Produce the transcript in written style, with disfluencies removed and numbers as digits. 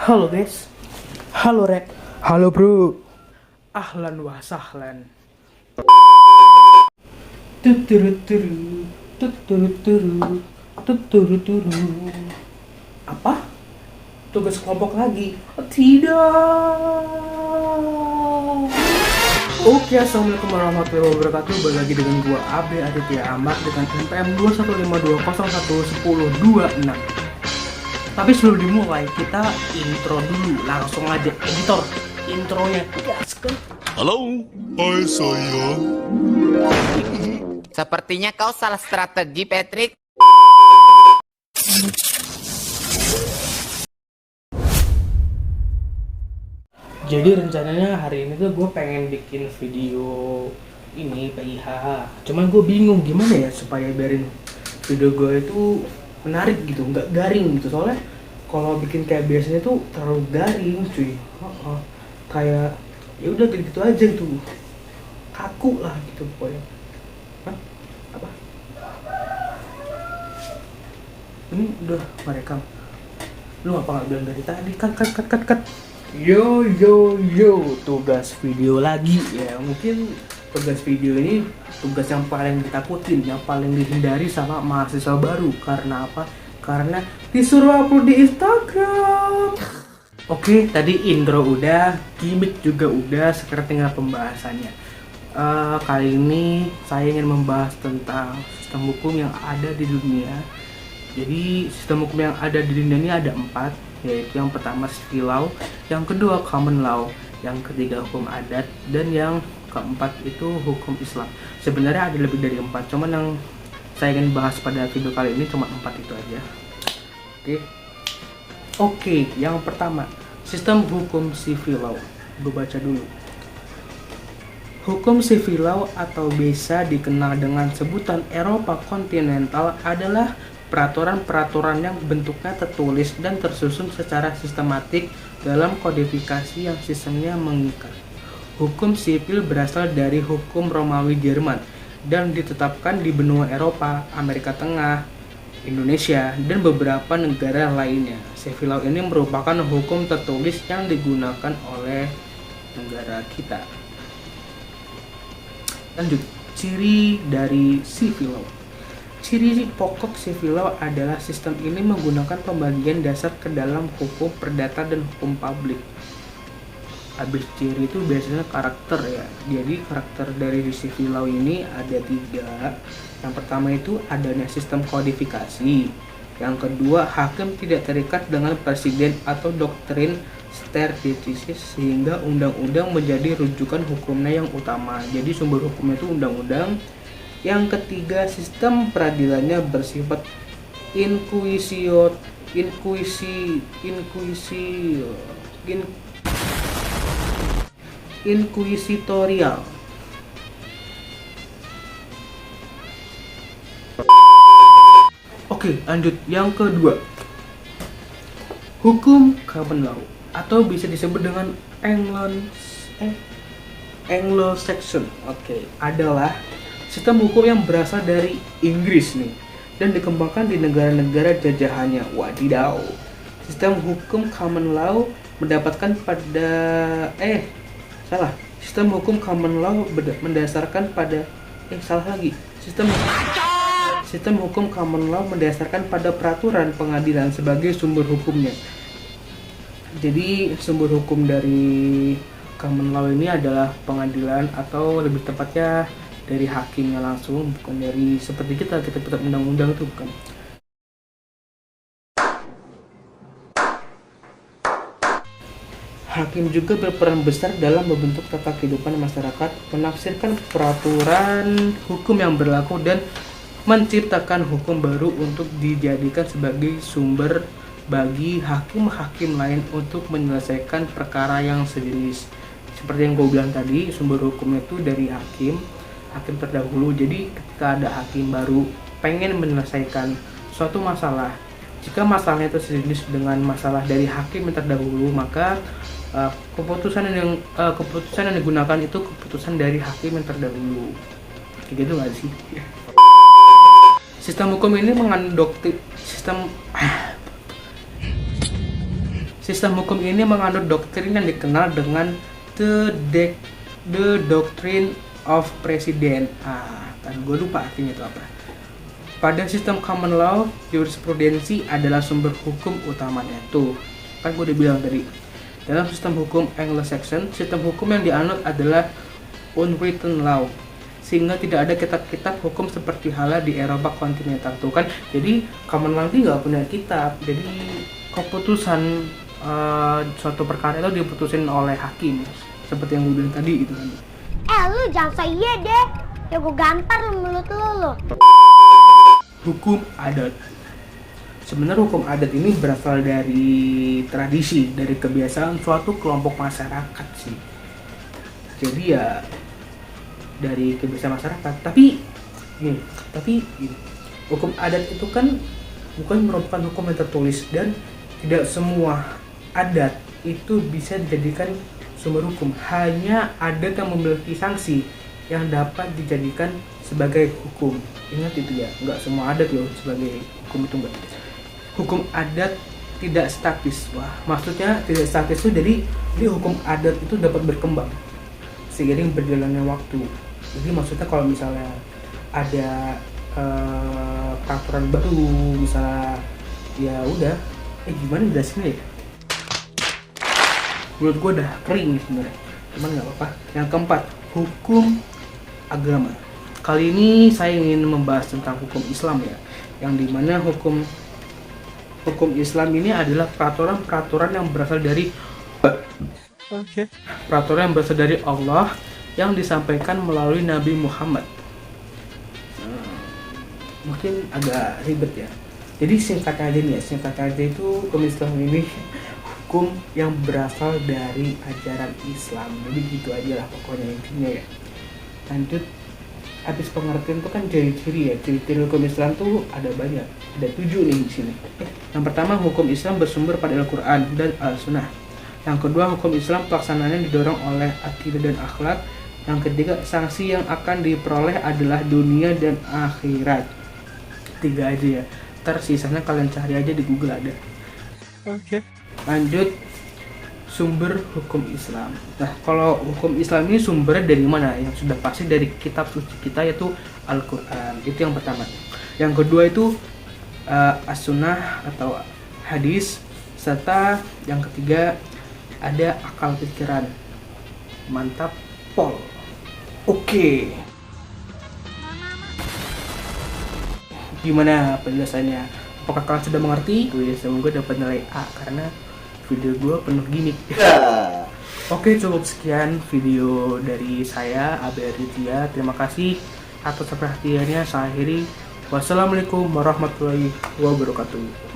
Halo guys, halo Rek, Halo bro. ahlan wa sahlan. Tuturuturu, tuturuturu, tuturuturu. Apa? Tugas kelompok lagi? Tidak. Oke, assalamualaikum warahmatullahi wabarakatuh. Balik lagi dengan gua Abe Aditya Ahmad dengan NPM 215201026. Tapi sebelum dimulai, kita intro dulu. Langsung aja, editor. Intronya gaskan. Halo, hai saya. Sepertinya kau salah strategi, Patrick. Jadi rencananya hari ini tuh gue pengen bikin video ini PIH. Cuman gue bingung gimana ya supaya biarin video gue itu menarik gitu, nggak garing gitu. Soalnya kalau bikin kayak biasanya tuh terlalu garing, cuy. Kayak ya udah gitu aja gitu, kaku lah gitu pokoknya. Hah? Apa? Ini udah merekam. Lu apa nggak bilang dari tadi? Cut. Yo, tugas video lagi ya. Mungkin tugas video ini tugas yang paling ditakutin, yang paling dihindari sama mahasiswa baru. Karena apa? Karena disuruh upload di Instagram. Oke, tadi intro udah, gimmick juga udah, sekarang tinggal pembahasannya. Kali ini saya ingin membahas tentang sistem hukum yang ada di dunia. Jadi sistem hukum yang ada di dunia ini ada 4, yaitu yang pertama civil law, yang kedua common law, yang ketiga hukum adat, dan yang keempat itu hukum Islam. Sebenarnya ada lebih dari 4, cuman yang saya ingin bahas pada video kali ini cuma 4 itu aja. Oke, yang pertama sistem hukum civil law. Gue baca dulu. Hukum civil law atau biasa dikenal dengan sebutan Eropa kontinental adalah peraturan-peraturan yang bentuknya tertulis dan tersusun secara sistematik dalam kodifikasi yang sistemnya mengikat. Hukum sipil berasal dari hukum Romawi Jerman dan ditetapkan di benua Eropa, Amerika Tengah, Indonesia, dan beberapa negara lainnya. Civil law ini merupakan hukum tertulis yang digunakan oleh negara kita. Lanjut, ciri dari civil law. Ciri pokok civil law adalah sistem ini menggunakan pembagian dasar ke dalam hukum perdata dan hukum publik. Habis ciri itu biasanya karakter ya. Jadi karakter dari civil law ini ada 3. Yang pertama itu adanya sistem kodifikasi. Yang kedua, hakim tidak terikat dengan presiden atau doktrin stare sehingga undang-undang menjadi rujukan hukumnya yang utama. Jadi sumber hukumnya itu undang-undang. Yang ketiga, sistem peradilannya bersifat inkuisitorial. Oke, lanjut. Yang kedua, hukum common law atau bisa disebut dengan Anglo-Saxon. Adalah sistem hukum yang berasal dari Inggris nih dan dikembangkan di negara-negara jajahannya. Wadidaw. Sistem hukum common law mendapatkan pada Sistem hukum common law mendasarkan pada Sistem hukum common law mendasarkan pada peraturan pengadilan sebagai sumber hukumnya. Jadi sumber hukum dari common law ini adalah pengadilan atau lebih tepatnya dari hakimnya langsung, bukan dari seperti kita tetap undang-undang itu bukan. Hakim juga berperan besar dalam membentuk tata kehidupan masyarakat, menafsirkan peraturan hukum yang berlaku dan menciptakan hukum baru untuk dijadikan sebagai sumber bagi hakim-hakim lain untuk menyelesaikan perkara yang sejenis. Seperti yang gue bilang tadi, sumber hukumnya itu dari hakim terdahulu. Jadi ketika ada hakim baru pengen menyelesaikan suatu masalah, jika masalahnya itu sejenis dengan masalah dari hakim yang terdahulu, maka keputusan yang digunakan itu keputusan dari hakim yang terdahulu. Kayak gitu nggak sih? Sistem hukum ini mengandung Sistem hukum ini menganut doktrin yang dikenal dengan the Doctrine of President. Kan gue lupa artinya itu apa. Pada sistem common law, jurisprudensi adalah sumber hukum utamanya. Tuh, kan gue udah bilang tadi. Dalam sistem hukum Anglo-Saxon, sistem hukum yang dianut adalah unwritten law, sehingga tidak ada kitab-kitab hukum seperti halnya di Eropa kontinental. Tuh kan, jadi common law ini nggak punya kitab. Jadi keputusan suatu perkara itu diputusin oleh hakim, seperti yang gue bilang tadi itu kan. Lu jangan so iya deh, ya gue gampar mulut lu. Hukum adat. Sebenarnya hukum adat ini berasal dari tradisi, dari kebiasaan suatu kelompok masyarakat sih. Jadi ya dari kebiasaan masyarakat. Tapi hukum adat itu kan bukan merupakan hukum yang tertulis, dan tidak semua adat itu bisa dijadikan sumber hukum. Hanya adat yang memiliki sanksi yang dapat dijadikan sebagai hukum. Ingat itu ya, nggak semua adat loh sebagai hukum itu enggak. Hukum adat tidak statis. Wah, maksudnya tidak statis itu jadi hukum adat itu dapat berkembang seiring berjalannya waktu. Jadi maksudnya kalau misalnya ada peraturan baru, misalnya ya udah, gimana jelasinnya ya? Menurut gue udah kering nih sebenarnya, cuman nggak apa-apa. Yang keempat, hukum agama. Kali ini saya ingin membahas tentang hukum Islam ya, yang dimana hukum Islam ini adalah peraturan yang berasal dari peraturan yang berasal dari Allah yang disampaikan melalui Nabi Muhammad. Mungkin agak ribet ya. Jadi singkatnya aja itu hukum Islam ini hukum yang berasal dari ajaran Islam. Jadi gitu aja lah pokoknya intinya ya. Lanjut, habis pengertian itu kan ciri-ciri ya. Ciri-ciri hukum Islam tuh ada banyak. Ada 7 nih di sini. Yang pertama, hukum Islam bersumber pada Al-Quran dan Al-Sunnah. Yang kedua, hukum Islam pelaksanaannya didorong oleh akidah dan akhlak. Yang ketiga, sanksi yang akan diperoleh adalah dunia dan akhirat. 3 aja ya. Tersisanya kalian cari aja di Google ada. Lanjut, sumber hukum Islam. Nah, kalau hukum Islam ini sumbernya dari mana? Yang sudah pasti dari kitab suci kita, yaitu Al-Quran. Itu yang pertama. Yang kedua itu as-sunnah atau hadis. Serta yang ketiga ada akal pikiran. Mantap, Pol. Oke. Gimana penjelasannya? Apakah kalian sudah mengerti? Semoga dapat nilai A karena video gue penuh gimmick. Oke, cukup sekian video dari saya, Abel Rizia. Terima kasih atas perhatiannya. Saya akhiri. Wassalamualaikum warahmatullahi wabarakatuh.